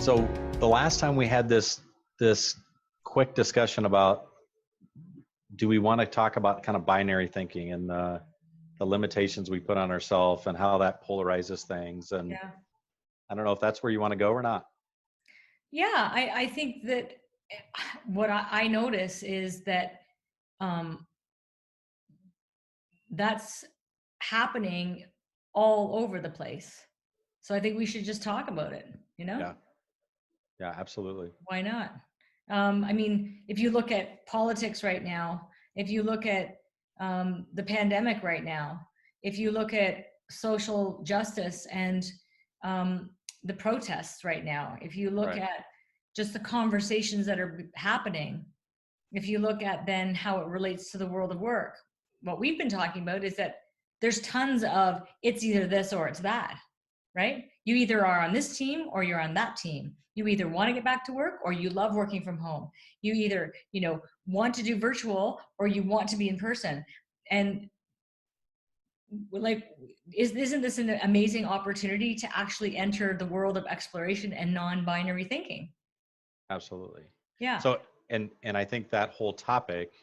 So the last time we had this quick discussion about, do we want to talk about kind of binary thinking and the limitations we put on ourselves and how that polarizes things. And Yeah. I don't know if that's where you want to go or not. Yeah, I think that what I notice is that um, that's happening all over the place. So I think we should just talk about it, you know? Yeah. Yeah, absolutely. Why not? I mean, if you look at politics right now, if you look at the pandemic right now, if you look at social justice and um, the protests right now, if you look Right. at just the conversations that are happening, if you look at then how it relates to the world of work, what we've been talking about is that there's tons of it's either this or it's that, right? You either are on this team or you're on that team. You either want to get back to work or you love working from home. You either, want to do virtual or you want to be in person. And like, isn't this an amazing opportunity to actually enter the world of exploration and non-binary thinking? Absolutely. Yeah. So, and I think that whole topic,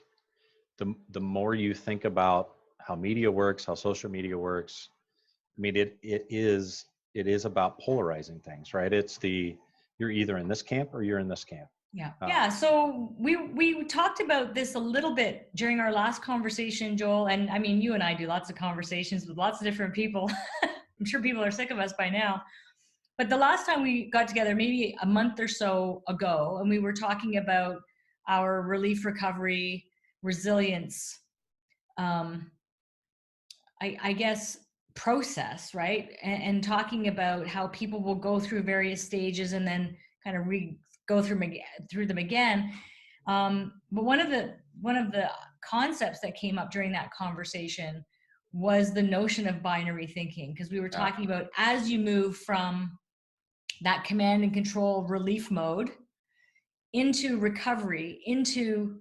the more you think about how media works, how social media works, I mean, it is about polarizing things, right? You're either in this camp or you're in this camp. Yeah. Yeah. So we talked about this a little bit during our last conversation, Joel. And I mean, you and I do lots of conversations with lots of different people. I'm sure people are sick of us by now. But the last time we got together, maybe a month or so ago, and we were talking about our relief recovery resilience, um, I guess, process, right? And talking about how people will go through various stages and then kind of go through them again. But one of the concepts that came up during that conversation was the notion of binary thinking, because we were Yeah. talking about as you move from that command and control relief mode into recovery, into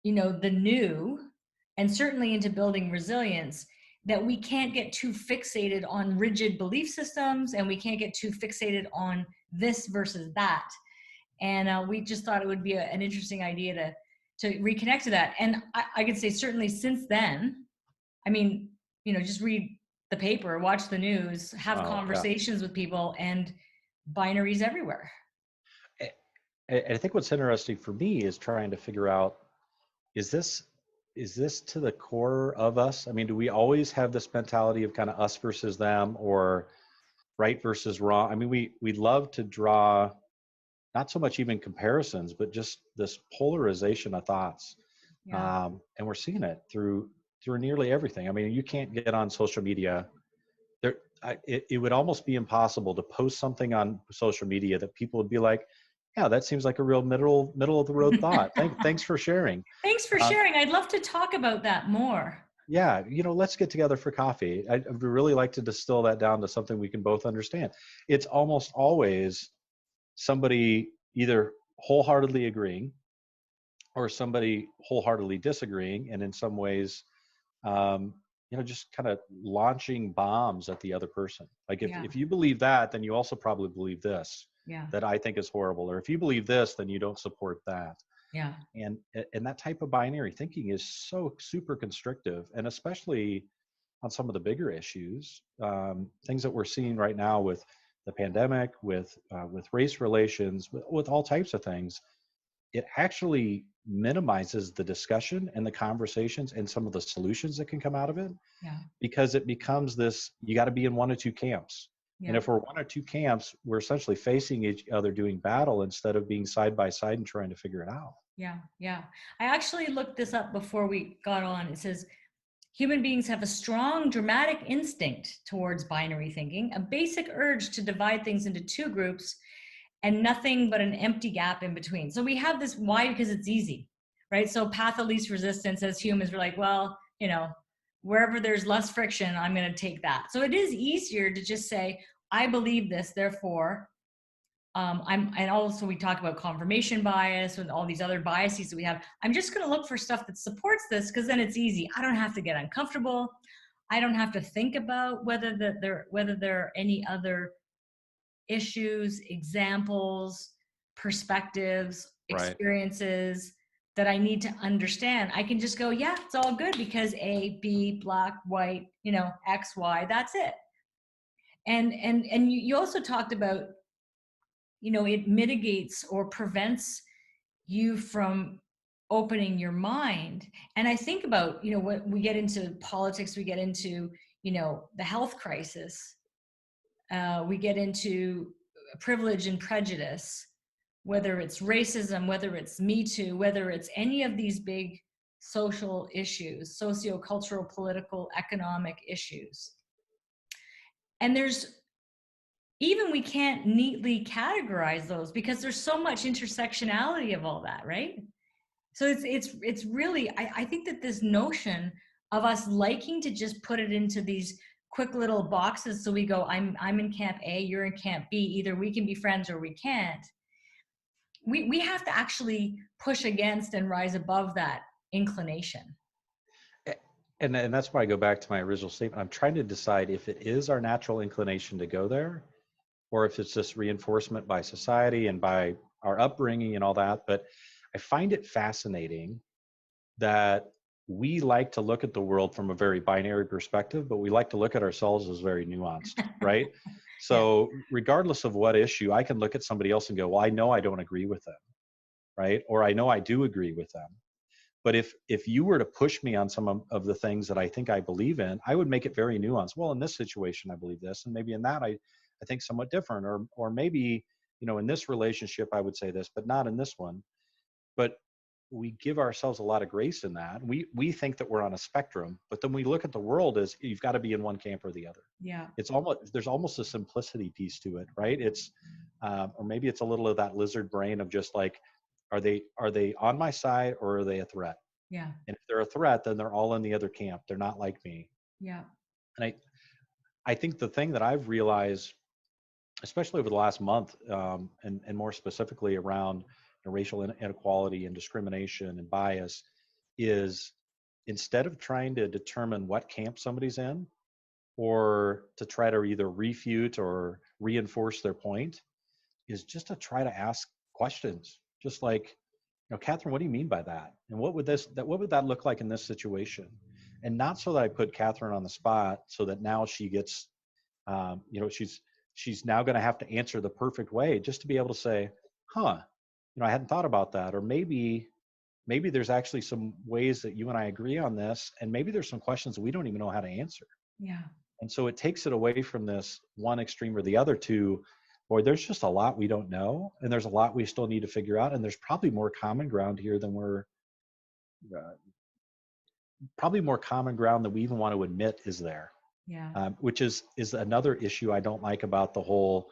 the new, and certainly into building resilience, that we can't get too fixated on rigid belief systems and we can't get too fixated on this versus that. And we just thought it would be an interesting idea to reconnect to that. And I could say certainly since then, I mean, just read the paper, watch the news, have Oh, yeah. conversations with people, and binaries everywhere. I think what's interesting for me is trying to figure out, is this to the core of us? I mean, do we always have this mentality of kind of us versus them, or right versus wrong? I mean, we love to draw not so much even comparisons, but just this polarization of thoughts. Yeah. And we're seeing it through nearly everything. I mean, you can't get on social media. It would almost be impossible to post something on social media that people would be like, yeah, that seems like a real middle of the road thought. Thanks for sharing. Thanks for Um, sharing. I'd love to talk about that more. yeah, let's get together for coffee. I'd really like to distill that down to something we can both understand. It's almost always somebody either wholeheartedly agreeing or somebody wholeheartedly disagreeing, and in some ways, um, just kind of launching bombs at the other person. Like Yeah. if you believe that, then you also probably believe this, Yeah. that I think is horrible. Or if you believe this, then you don't support that. Yeah. And that type of binary thinking is so super constrictive, and especially on some of the bigger issues, things that we're seeing right now with the pandemic, with race relations, with all types of things. It actually minimizes the discussion and the conversations and some of the solutions that can come out of it, Yeah. because it becomes this, you got to be in one or two camps. Yeah. And if we're one or two camps, we're essentially facing each other doing battle instead of being side by side and trying to figure it out. Yeah. Yeah. I actually looked this up before we got on. It says human beings have a strong dramatic instinct towards binary thinking, a basic urge to divide things into two groups and nothing but an empty gap in between. So we have this, why? Because it's easy, right? So path of least resistance, as humans, we're like, well, wherever there's less friction, I'm going to take that. So it is easier to just say, I believe this, therefore, and also we talk about confirmation bias and all these other biases that we have. I'm just going to look for stuff that supports this, because then it's easy. I don't have to get uncomfortable. I don't have to think about whether there are any other issues, examples, perspectives, Right. experiences that I need to understand, I can just go, yeah, it's all good because A, B, black, white, X, Y, that's it. And you also talked about, it mitigates or prevents you from opening your mind. And I think about, when we get into politics, we get into, the health crisis, we get into privilege and prejudice, whether it's racism, whether it's Me Too, whether it's any of these big social issues, socio-cultural, political, economic issues. And we can't neatly categorize those because there's so much intersectionality of all that, right? So it's really, I think that this notion of us liking to just put it into these quick little boxes, so we go, I'm in camp A, you're in camp B, either we can be friends or we can't. We have to actually push against and rise above that inclination. And that's why I go back to my original statement. I'm trying to decide if it is our natural inclination to go there, or if it's just reinforcement by society and by our upbringing and all that. But I find it fascinating that we like to look at the world from a very binary perspective, but we like to look at ourselves as very nuanced, right? So regardless of what issue, I can look at somebody else and go, well, I know I don't agree with them, right? Or I know I do agree with them. But if you were to push me on some of the things that I think I believe in, I would make it very nuanced. Well, in this situation, I believe this, and maybe in that, I think somewhat different, or maybe, in this relationship, I would say this, but not in this one. But we give ourselves a lot of grace in that. We think that we're on a spectrum, but then we look at the world as you've got to be in one camp or the other. Yeah. There's almost a simplicity piece to it, right? It's, or maybe it's a little of that lizard brain of just like, are they on my side or are they a threat? Yeah. And if they're a threat, then they're all in the other camp. They're not like me. Yeah. And I think the thing that I've realized, especially over the last month, and more specifically around racial inequality and discrimination and bias, is instead of trying to determine what camp somebody's in, or to try to either refute or reinforce their point, is just to try to ask questions. Just like, Catherine, what do you mean by that? And what would that look like in this situation? And not so that I put Catherine on the spot so that now she gets, she's now going to have to answer the perfect way, just to be able to say, I hadn't thought about that. Or maybe there's actually some ways that you and I agree on this. And maybe there's some questions that we don't even know how to answer. Yeah. And so it takes it away from this one extreme or the other to, boy, there's just a lot we don't know, and there's a lot we still need to figure out, and there's probably more common ground here than we even want to admit is there. Yeah. Which is another issue I don't like about the whole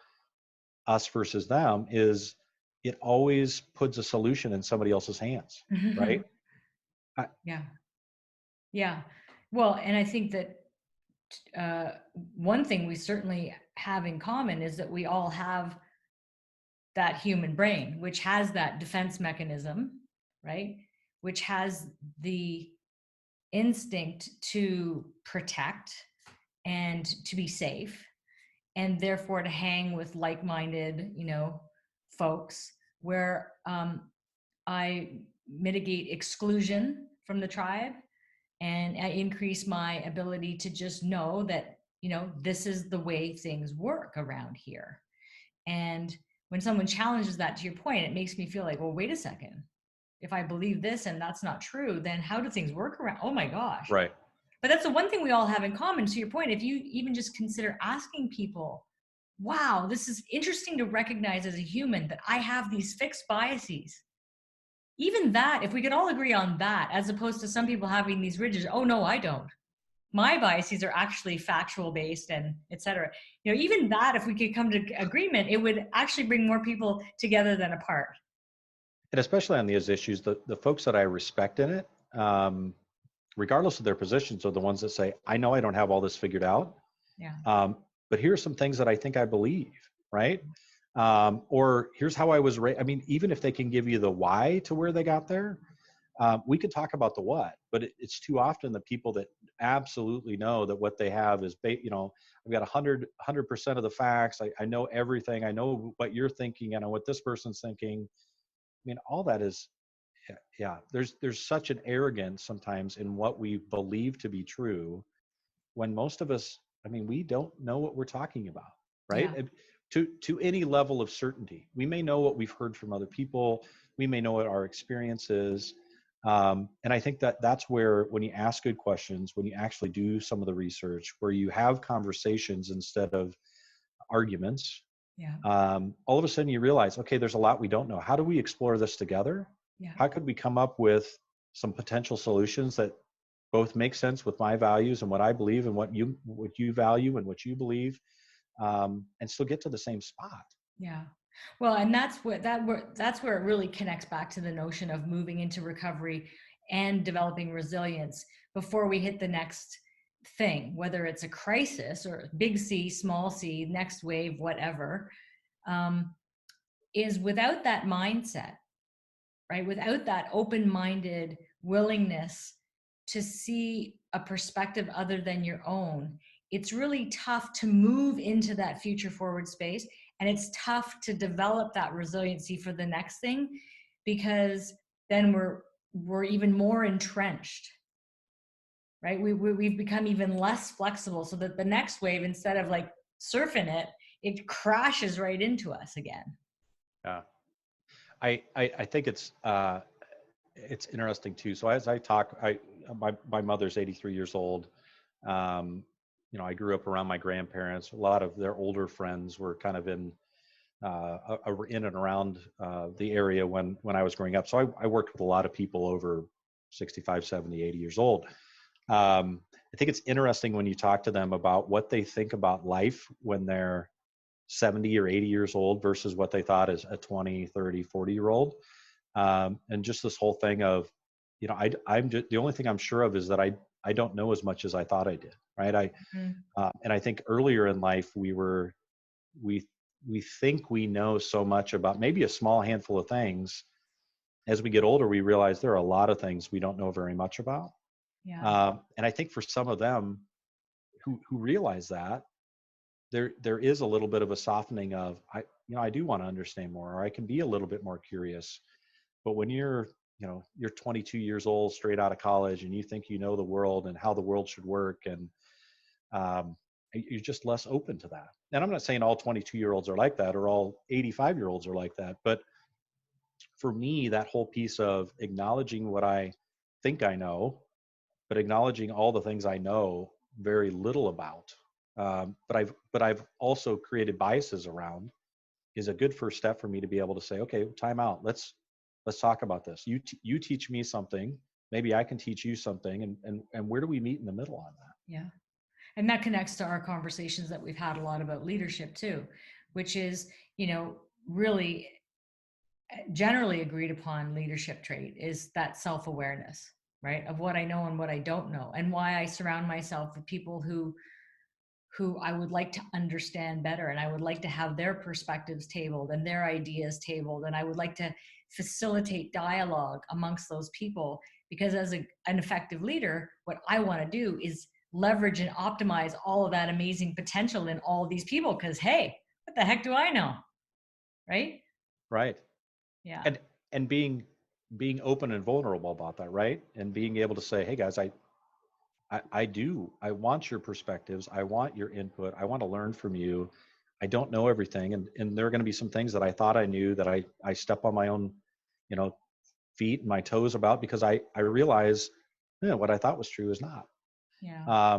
us versus them, is it always puts a solution in somebody else's hands, right? Yeah. Well, and I think that one thing we certainly have in common is that we all have that human brain, which has that defense mechanism, right? Which has the instinct to protect and to be safe, and therefore to hang with like-minded, folks, where I mitigate exclusion from the tribe, and I increase my ability to just know that, this is the way things work around here. And when someone challenges that, to your point, it makes me feel like, well, wait a second. If I believe this and that's not true, then how do things work around? Oh my gosh. Right. But that's the one thing we all have in common. To your point, if you even just consider asking people, wow, this is interesting to recognize as a human that I have these fixed biases. Even that, if we could all agree on that, as opposed to some people having these rigid, oh no, I don't. My biases are actually factual based and et cetera. Even that, if we could come to agreement, it would actually bring more people together than apart. And especially on these issues, the folks that I respect in it, regardless of their positions, are the ones that say, I know I don't have all this figured out. Yeah. But here are some things that I think I believe, right? Or here's how I was raised. I mean, even if they can give you the why to where they got there, We could talk about the what, but it's too often the people that absolutely know that what they have is, I've got 100% of the facts. I know everything. I know what you're thinking. I know what this person's thinking. I mean, all that is, yeah, there's such an arrogance sometimes in what we believe to be true, when most of us, I mean, we don't know what we're talking about, right? Yeah. To any level of certainty. We may know what we've heard from other people. We may know what our experience is. And I think that that's where, when you ask good questions, when you actually do some of the research, where you have conversations instead of arguments, Yeah. all of a sudden you realize, okay, there's a lot we don't know. How do we explore this together? Yeah. How could we come up with some potential solutions that both make sense with my values and what I believe, and what you value and what you believe, and still get to the same spot? Yeah. Well, and that's where it really connects back to the notion of moving into recovery and developing resilience before we hit the next thing, whether it's a crisis or big C, small c, next wave, whatever, is without that mindset, right? Without that open-minded willingness to see a perspective other than your own, it's really tough to move into that future forward space. And it's tough to develop that resiliency for the next thing, because then we're even more entrenched, right? We've become even less flexible, so that the next wave, instead of like surfing it, it crashes right into us again. Yeah, I think it's interesting too. So as I talk, my mother's 83 years old. Um, I grew up around my grandparents. A lot of their older friends were kind of in and around the area when I was growing up. So I worked with a lot of people over 65, 70, 80 years old. I think it's interesting when you talk to them about what they think about life when they're 70 or 80 years old versus what they thought as a 20, 30, 40-year-old. And just this whole thing of, I'm just, the only thing I'm sure of is that I don't know as much as I thought I did. Right. And I think earlier in life, we think we know so much about maybe a small handful of things. As we get older, we realize there are a lot of things we don't know very much about. Yeah. And I think for some of them who realize that, there is a little bit of a softening of, I do want to understand more, or I can be a little bit more curious. But when you're 22 years old, straight out of college, and you think you know the world and how the world should work, and you're just less open to that. And I'm not saying all 22-year-olds are like that, or all 85-year-olds are like that. But for me, that whole piece of acknowledging what I think I know, but acknowledging all the things I know very little about, but I've also created biases around, is a good first step for me to be able to say, okay, time out. Let's talk about this. You teach me something. Maybe I can teach you something. And where do we meet in the middle on that? Yeah. And that connects to our conversations that we've had a lot about leadership too, which is, really generally agreed upon leadership trait is that self-awareness, right? Of what I know and what I don't know, and why I surround myself with people who I would like to understand better, and I would like to have their perspectives tabled and their ideas tabled, and I would like to facilitate dialogue amongst those people, because as an effective leader, what I want to do is leverage and optimize all of that amazing potential in all of these people, because hey, what the heck do I know, right? Right. Yeah. And being open and vulnerable about that, right? And being able to say, hey guys, I want your perspectives. I want your input. I want to learn from you. I don't know everything. And there are going to be some things that I thought I knew that I step on my own, feet and my toes about, because I realize, what I thought was true is not. Yeah.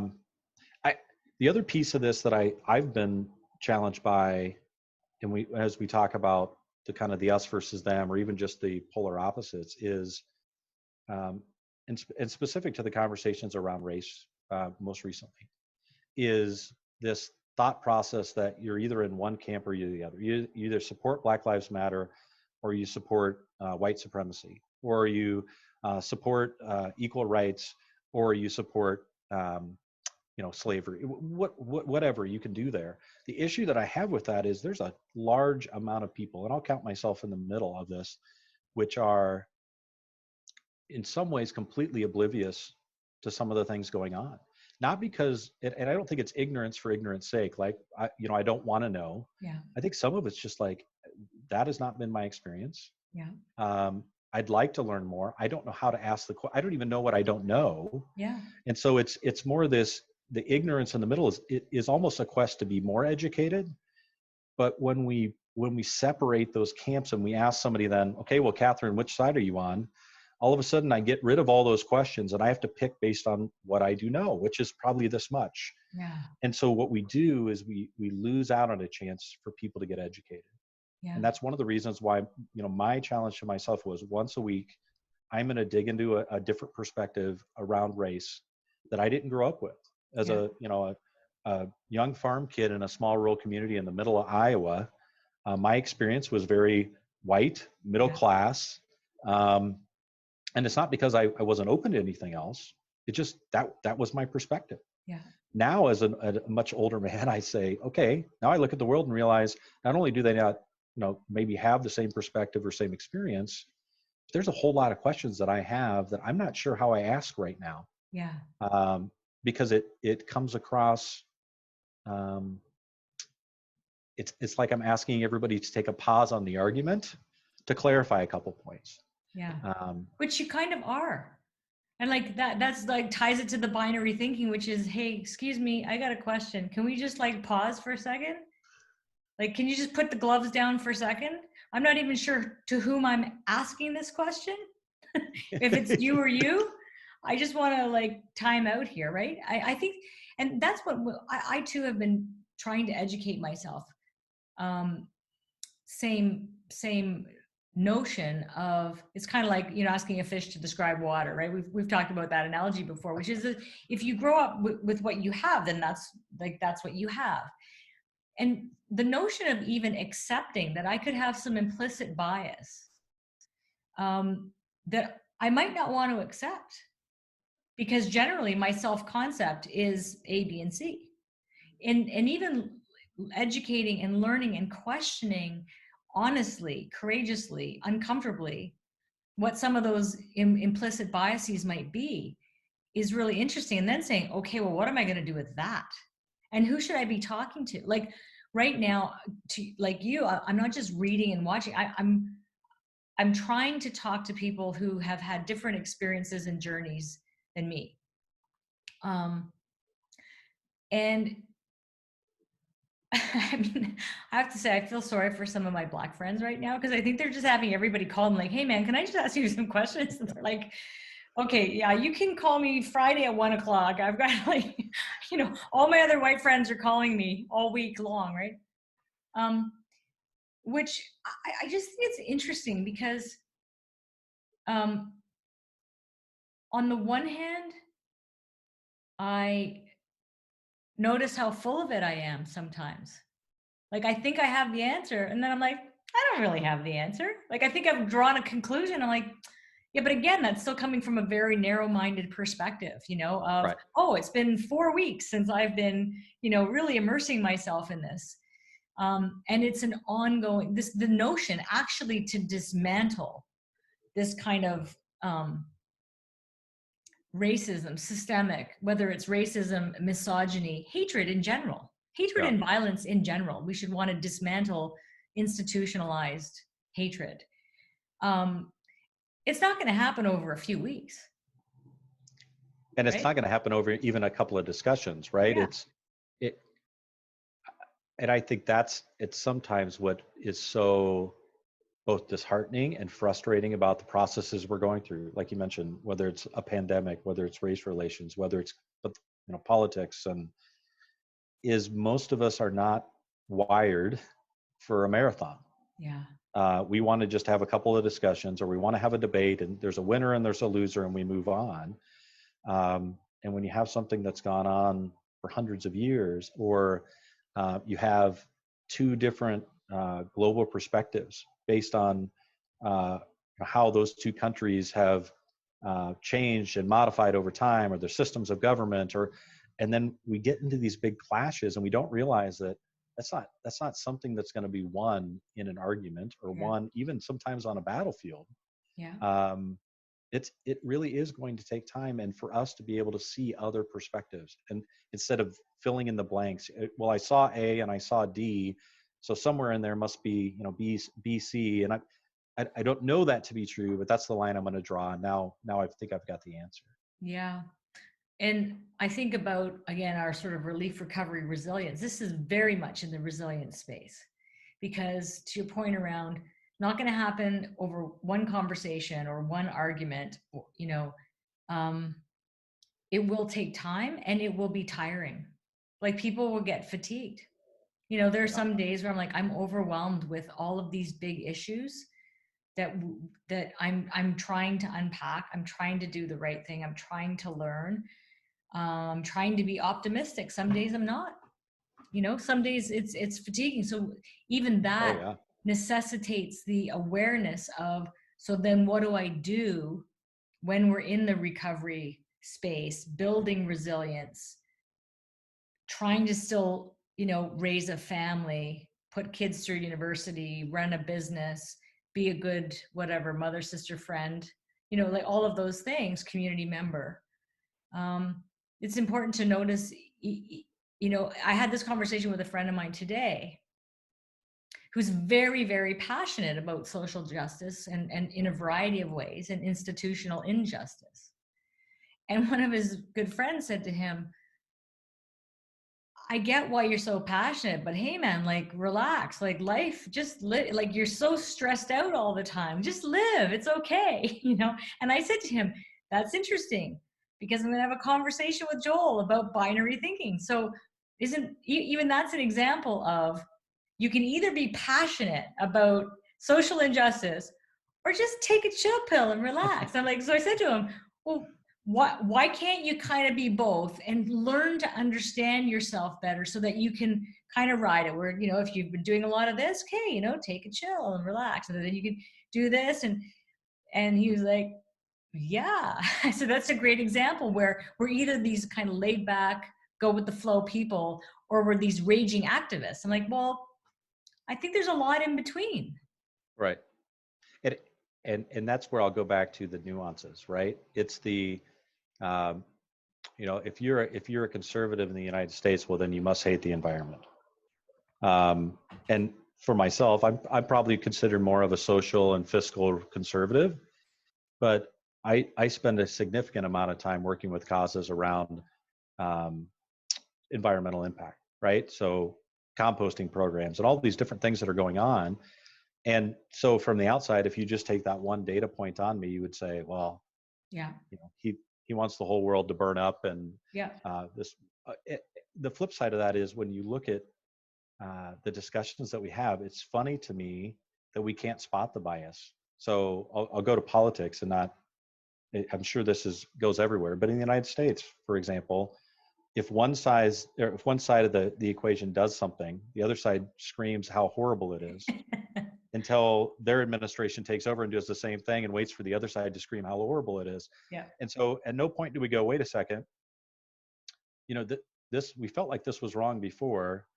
The other piece of this that I've been challenged by, and as we talk about the kind of the us versus them, or even just the polar opposites, is, and specific to the conversations around race, most recently, is this thought process that you're either in one camp or you're the other. You either support Black Lives Matter, or you support white supremacy, or you support equal rights, or you support slavery. Whatever you can do there. The issue that I have with that is there's a large amount of people, and I'll count myself in the middle of this, which are in some ways completely oblivious to some of the things going on. Not because, and I don't think it's ignorance for ignorance sake. Like, I don't want to know. Yeah. I think some of it's just like, that has not been my experience. Yeah. I'd like to learn more. I don't know how to ask I don't even know what I don't know. Yeah. And so it's more this, the ignorance in the middle is almost a quest to be more educated. But when we separate those camps and we ask somebody then, okay, well, Catherine, which side are you on? All of a sudden I get rid of all those questions and I have to pick based on what I do know, which is probably this much. Yeah. And so what we do is we lose out on a chance for people to get educated. Yeah. And that's one of the reasons why, my challenge to myself was once a week, I'm going to dig into a different perspective around race that I didn't grow up with. As a young farm kid in a small rural community in the middle of Iowa, my experience was very white, middle class. And it's not because I wasn't open to anything else. It just, that was my perspective. Yeah. Now, as a much older man, I say, okay, now I look at the world and realize not only do they not, maybe have the same perspective or same experience, but there's a whole lot of questions that I have that I'm not sure how I ask right now. Yeah. Because it comes across, it's like I'm asking everybody to take a pause on the argument to clarify a couple points. Yeah. Which you kind of are. And like that's like ties it to the binary thinking, which is, hey, excuse me, I got a question. Can we just like pause for a second? Like, can you just put the gloves down for a second? I'm not even sure to whom I'm asking this question. If it's you or you, I just want to like time out here, right? I think, and that's what I too have been trying to educate myself. Same notion of, it's kind of like, asking a fish to describe water, right? We've talked about that analogy before, which is that if you grow up with what you have, then that's what you have. And the notion of even accepting that I could have some implicit bias that I might not want to accept, because generally my self-concept is A, B, and C. And even educating and learning and questioning honestly, courageously, uncomfortably, what some of those implicit biases might be is really interesting. And then saying, okay, well, what am I going to do with that? And who should I be talking to? Like right now, to like you, I'm not just reading and watching. I'm trying to talk to people who have had different experiences and journeys than me. And I mean, I have to say, I feel sorry for some of my Black friends right now, because I think they're just having everybody call them like, hey man, can I just ask you some questions? And they're like, okay, yeah, you can call me Friday at 1 o'clock. I've got like, all my other white friends are calling me all week long, right? Which I just think it's interesting because on the one hand, I notice how full of it I am sometimes. Like, I think I have the answer. And then I'm like, I don't really have the answer. Like, I think I've drawn a conclusion. I'm like, yeah, but again, that's still coming from a very narrow-minded perspective, of, right. Oh, it's been 4 weeks since I've been, really immersing myself in this. And it's an ongoing, the notion actually to dismantle this kind of racism, systemic, whether it's racism, misogyny, hatred in general. Hatred and violence in general. We should want to dismantle institutionalized hatred. It's not going to happen over a few weeks. And it's not going to happen over even a couple of discussions, right? Yeah. And I think it's sometimes what is so both disheartening and frustrating about the processes we're going through. Like you mentioned, whether it's a pandemic, whether it's race relations, whether it's politics, and is most of us are not wired for a marathon. Yeah. We want to just have a couple of discussions, or we want to have a debate and there's a winner and there's a loser and we move on. And when you have something that's gone on for hundreds of years, or you have two different global perspectives based on how those two countries have changed and modified over time, or their systems of government, and then we get into these big clashes and we don't realize that that's not something that's going to be won in an argument, or won even sometimes on a battlefield. Yeah. it really is going to take time, and for us to be able to see other perspectives, and instead of filling in the blanks, well, I saw A and I saw D, so somewhere in there must be, B, C, and I don't know that to be true, but that's the line I'm going to draw. Now I think I've got the answer. Yeah. And I think about, again, our sort of relief, recovery, resilience. This is very much in the resilience space, because to your point around, not going to happen over one conversation or one argument, um, it will take time and it will be tiring. Like, people will get fatigued. There are Yeah. some days where I'm like, I'm overwhelmed with all of these big issues that I'm trying to unpack. I'm trying to do the right thing. I'm trying to learn. I'm trying to be optimistic. Some days I'm not. Some days it's fatiguing. So even Oh that yeah. necessitates the awareness of, so then what do I do when we're in the recovery space, building resilience, trying to still, raise a family, put kids through university, run a business, be a good, whatever, mother, sister, friend, like all of those things, community member. It's important to notice, I had this conversation with a friend of mine today who's very, very passionate about social justice and in a variety of ways, and institutional injustice. And one of his good friends said to him, I get why you're so passionate, but hey man, like, relax, like, life, just live. Like, you're so stressed out all the time. Just live. It's okay. And I said to him, that's interesting, because I'm going to have a conversation with Joel about binary thinking. So isn't even that's an example of, you can either be passionate about social injustice or just take a chill pill and relax. I'm like, so I said to him, well, why can't you kind of be both and learn to understand yourself better, so that you can kind of ride it, where, if you've been doing a lot of this, okay, take a chill and relax, and then you can do this. And he was like, yeah. So that's a great example where we're either these kind of laid back, go with the flow people, or we're these raging activists. I'm like, well, I think there's a lot in between. Right. It, and that's where I'll go back to the nuances, right? It's the, um, if you're a conservative in the United States, well, then you must hate the environment. And for myself, I'm probably considered more of a social and fiscal conservative, but I spend a significant amount of time working with causes around um, environmental impact, right? So composting programs and all these different things that are going on. And so from the outside, if you just take that one data point on me, you would say, well, Yeah. He wants the whole world to burn up, and Yeah. the flip side of that is, when you look at the discussions that we have, it's funny to me that we can't spot the bias. So I'll go to politics, and not, I'm sure this goes everywhere, but in the United States, for example, if one side of the equation does something, the other side screams how horrible it is until their administration takes over and does the same thing and waits for the other side to scream how horrible it is. Yeah. And so at no point do we go, wait a second, we felt like this was wrong before.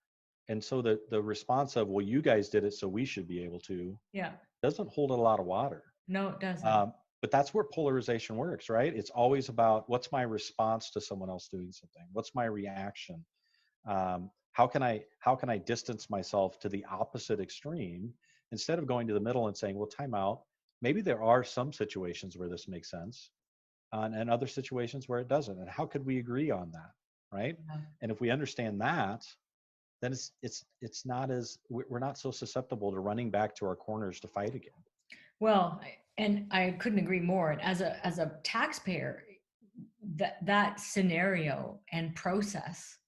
And so the response of, well, you guys did it, so we should be able to, Yeah. doesn't hold a lot of water. No, it doesn't. But that's where polarization works, right? It's always about, what's my response to someone else doing something? What's my reaction? How can I distance myself to the opposite extreme, instead of going to the middle and saying, well, time out. Maybe there are some situations where this makes sense, and other situations where it doesn't. And how could we agree on that, right? Yeah. And if we understand that, then it's not as, we're not so susceptible to running back to our corners to fight again. Well, and I couldn't agree more. And as a taxpayer, that scenario and process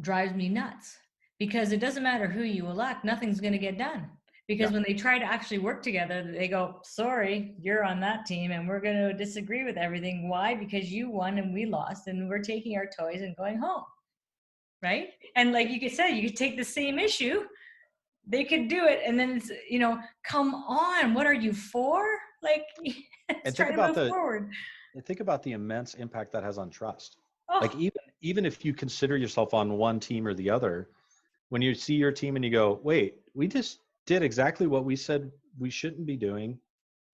drives me nuts, because it doesn't matter who you elect, nothing's going to get done. Because when they try to actually work together, they go, sorry, you're on that team and we're going to disagree with everything. Why? Because you won and we lost, and we're taking our toys and going home. Right? And like you said, you could take the same issue, they could do it, and then it's, come on, what are you for? Like, let's try to move forward. And think about the immense impact that has on trust. Oh. Like, even if you consider yourself on one team or the other, when you see your team and you go, wait, we just did exactly what we said we shouldn't be doing,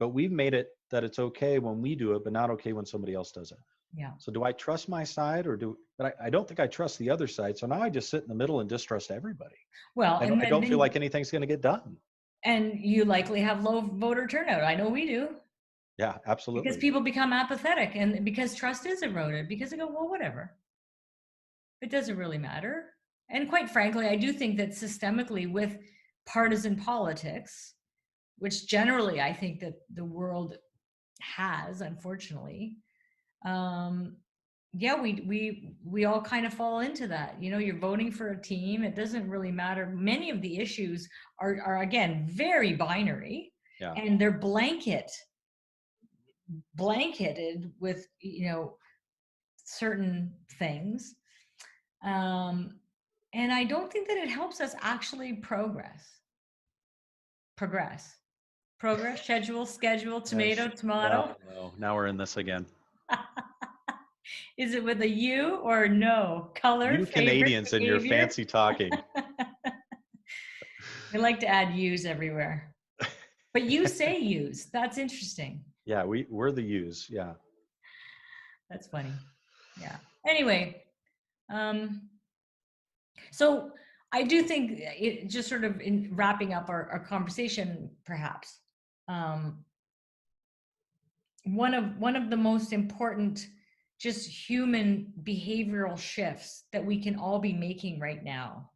but we've made it that it's okay when we do it, but not okay when somebody else does it. Yeah. So do I trust my side but I don't think I trust the other side. So now I just sit in the middle and distrust everybody. Well, And and I don't feel then like anything's going to get done. and you likely have low voter turnout. I know we do. Yeah, Because absolutely. people become apathetic and because trust is eroded because they go, well, whatever. It doesn't really matter. And quite frankly, I do think that systemically with partisan politics, which generally I think that the world has, unfortunately, yeah, we all kind of fall into that. You know, you're voting for a team. It doesn't really matter. Many of the issues are again very binary, Yeah. and they're blanketed with certain things. And I don't think that it helps us actually progress, schedule, Yes. tomato. Oh, no. Now we're in this again. Is it with a U or no? Color, You favorite, Canadians and your behavior. fancy talking. We like to add U's everywhere. But you say U's. That's interesting. Yeah, we're the U's. Yeah. That's funny. Yeah. Anyway, so I do think it just sort of in wrapping up our conversation, perhaps, one of the most important just human behavioral shifts that we can all be making right now,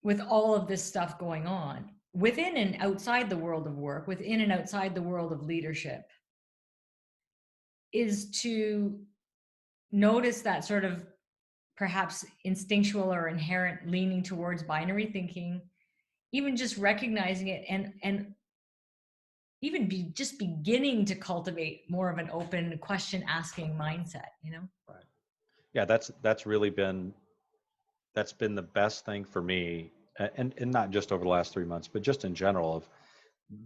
with all of this stuff going on within and outside the world of work, within and outside the world of leadership, is to notice that sort of perhaps instinctual or inherent leaning towards binary thinking, even just recognizing it and even just beginning to cultivate more of an open question asking mindset, Right. Yeah, that's really been the best thing for me, and not just over the last 3 months, but just in general, of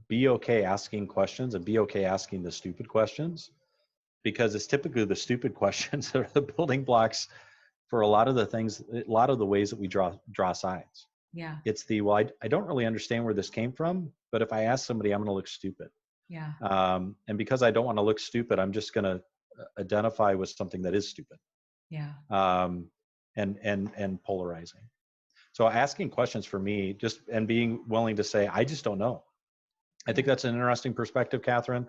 be okay asking questions and be okay asking the stupid questions, because it's typically the stupid questions that are the building blocks for a lot of the things, a lot of the ways that we draw sides. Yeah. It's I don't really understand where this came from, but if I ask somebody, I'm going to look stupid. Yeah. And because I don't want to look stupid, I'm just going to identify with something that is stupid. Yeah. And polarizing. So asking questions for me, just and being willing to say, I just don't know. I think that's an interesting perspective, Catherine.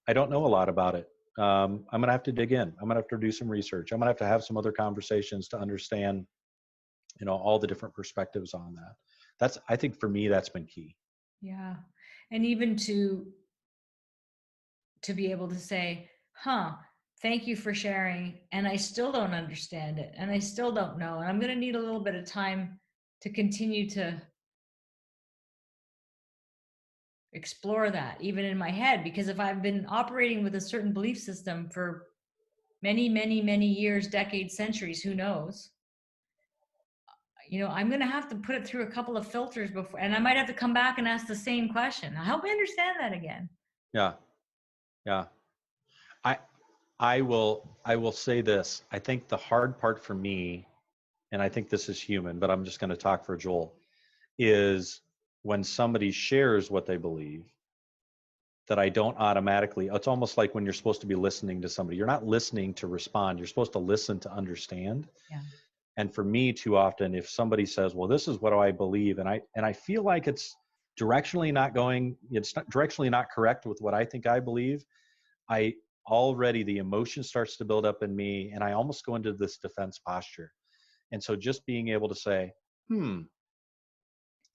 I don't know a lot about it. I'm going to have to dig in. I'm going to have to do some research. I'm going to have some other conversations to understand, all the different perspectives on that. I think for me, that's been key. Yeah. And even to be able to say, thank you for sharing. And I still don't understand it. And I still don't know. And I'm going to need a little bit of time to continue to explore that, even in my head, because if I've been operating with a certain belief system for many, many, many years, decades, centuries, who knows? I'm going to have to put it through a couple of filters before, and I might have to come back and ask the same question. Help me understand that again. Yeah. Yeah. I will say this. I think the hard part for me, and I think this is human, but I'm just going to talk for Joel, is when somebody shares what they believe, that I don't automatically, it's almost like when you're supposed to be listening to somebody. You're not listening to respond. You're supposed to listen to understand. Yeah. And for me, too often, if somebody says, well, this is what I believe, and I feel like it's directionally not correct with what I think I believe, the emotion starts to build up in me, and I almost go into this defense posture. And so just being able to say,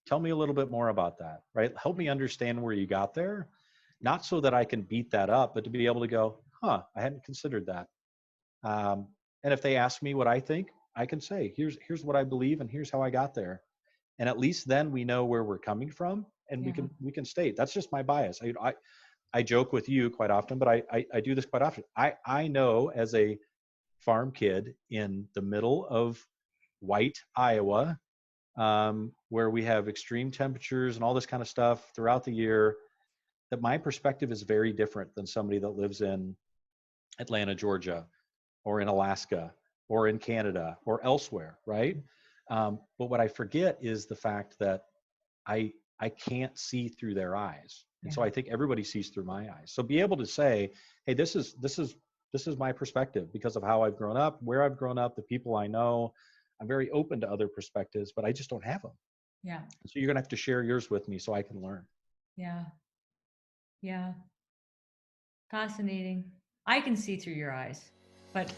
tell me a little bit more about that, right? Help me understand where you got there. Not so that I can beat that up, but to be able to go, I hadn't considered that. And if they ask me what I think, I can say, here's what I believe, and here's how I got there. And at least then we know where we're coming from, and we can state, that's just my bias. I joke with you quite often, but I do this quite often. I know, as a farm kid in the middle of white Iowa, where we have extreme temperatures and all this kind of stuff throughout the year, that my perspective is very different than somebody that lives in Atlanta, Georgia, or in Alaska, or in Canada, or elsewhere, right? But what I forget is the fact that I I can't see through their eyes. And Yeah. so I think everybody sees through my eyes. So be able to say, hey, this is my perspective because of how I've grown up, where I've grown up, the people I know. I'm very open to other perspectives, but I just don't have them. Yeah. So you're going to have to share yours with me so I can learn. Yeah. Yeah. Fascinating. I can see through your eyes, but